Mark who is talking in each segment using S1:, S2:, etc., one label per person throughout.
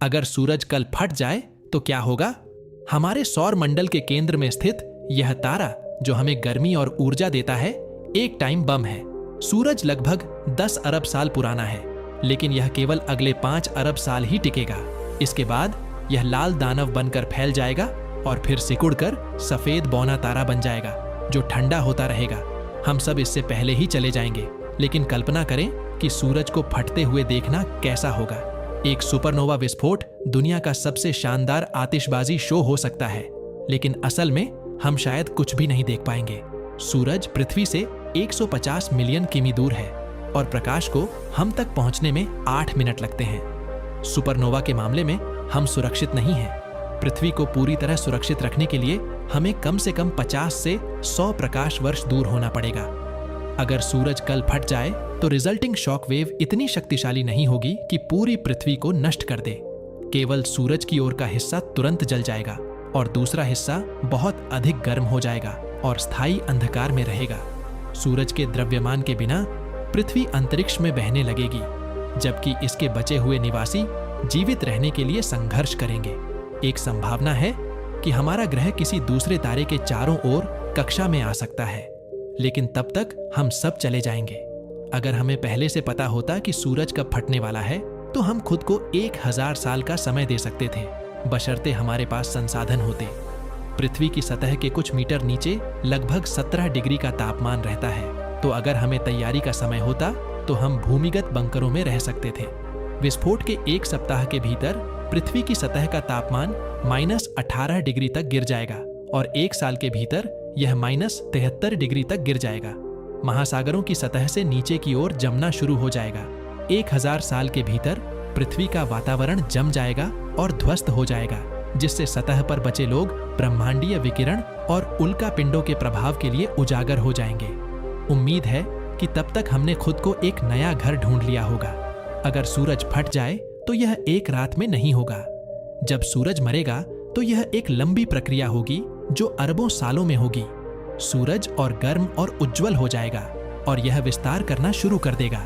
S1: अगर सूरज कल फट जाए तो क्या होगा? हमारे सौर मंडल के केंद्र में स्थित यह तारा जो हमें गर्मी और ऊर्जा देता है, एक टाइम बम है। सूरज लगभग 10 अरब साल पुराना है, लेकिन यह केवल अगले 5 अरब साल ही टिकेगा। इसके बाद यह लाल दानव बनकर फैल जाएगा और फिर सिकुड़कर सफेद बौना तारा बन जाएगा जो ठंडा होता रहेगा। हम सब इससे पहले ही चले जाएंगे, लेकिन कल्पना करें कि सूरज को फटते हुए देखना कैसा होगा। एक सुपरनोवा विस्फोट दुनिया का सबसे शानदार आतिशबाजी शो हो सकता है, लेकिन असल में हम शायद कुछ भी नहीं देख पाएंगे। सूरज पृथ्वी से 150 मिलियन किमी दूर है और प्रकाश को हम तक पहुंचने में 8 मिनट लगते हैं। सुपरनोवा के मामले में हम सुरक्षित नहीं हैं। पृथ्वी को पूरी तरह सुरक्षित रखने के लिए हमें कम से कम 50 से 100 प्रकाश वर्ष दूर होना पड़ेगा। अगर सूरज कल फट जाए तो रिजल्टिंग शॉक वेव इतनी शक्तिशाली नहीं होगी कि पूरी पृथ्वी को नष्ट कर दे। केवल सूरज की ओर का हिस्सा तुरंत जल जाएगा और दूसरा हिस्सा बहुत अधिक गर्म हो जाएगा और स्थायी अंधकार में रहेगा। सूरज के द्रव्यमान के बिना पृथ्वी अंतरिक्ष में बहने लगेगी, जबकि इसके बचे हुए निवासी जीवित रहने के लिए संघर्ष करेंगे। एक संभावना है कि हमारा ग्रह किसी दूसरे तारे के चारों ओर कक्षा में आ सकता है, लेकिन तब तक हम सब चले जाएंगे। अगर हमें पहले से पता होता कि सूरज कब फटने वाला है तो हम खुद को 1000 साल का समय दे सकते थे, बशर्ते हमारे पास संसाधन होते। पृथ्वी की सतह के कुछ मीटर नीचे लगभग 17 डिग्री का तापमान रहता है, तो अगर हमें तैयारी का समय होता तो हम भूमिगत बंकरों में रह सकते थे। विस्फोट के 1 सप्ताह के भीतर पृथ्वी की सतह का तापमान -18 डिग्री तक गिर जाएगा और 1 साल के भीतर यह -73 डिग्री तक गिर जाएगा। महासागरों की सतह से नीचे की ओर जमना शुरू हो जाएगा। 1000 साल के भीतर पृथ्वी का वातावरण जम जाएगा और ध्वस्त हो जाएगा, जिससे सतह पर बचे लोग ब्रह्मांडीय विकिरण और उल्का पिंडों के प्रभाव के लिए उजागर हो जाएंगे। उम्मीद है कि तब तक हमने खुद को एक नया घर ढूंढ लिया होगा। अगर सूरज फट जाए तो यह एक रात में नहीं होगा। जब सूरज मरेगा तो यह एक लंबी प्रक्रिया होगी जो अरबों सालों में होगी। सूरज और गर्म और उज्जवल हो जाएगा और यह विस्तार करना शुरू कर देगा।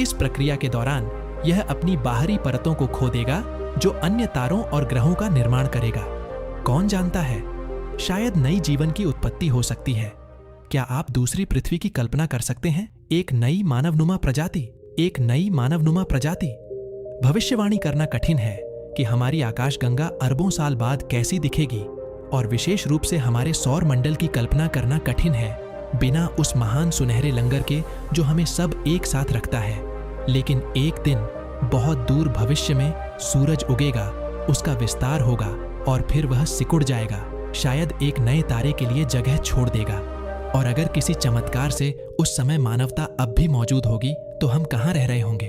S1: इस प्रक्रिया के दौरान यह अपनी बाहरी परतों को खो देगा, जो अन्य तारों और ग्रहों का निर्माण करेगा। कौन जानता है, शायद नई जीवन की उत्पत्ति हो सकती है। क्या आप दूसरी पृथ्वी की कल्पना कर सकते हैं? एक नई मानवनुमा प्रजाति, एक नई मानवनुमा प्रजाति। भविष्यवाणी करना कठिन है कि हमारी आकाशगंगा अरबों साल बाद कैसी दिखेगी, और विशेष रूप से हमारे सौर मंडल की कल्पना करना कठिन है बिना उस महान सुनहरे लंगर के जो हमें सब एक साथ रखता है। लेकिन एक दिन बहुत दूर भविष्य में सूरज उगेगा, उसका विस्तार होगा और फिर वह सिकुड़ जाएगा, शायद एक नए तारे के लिए जगह छोड़ देगा। और अगर किसी चमत्कार से उस समय मानवता अब भी मौजूद होगी तो हम कहाँ रह रहे होंगे?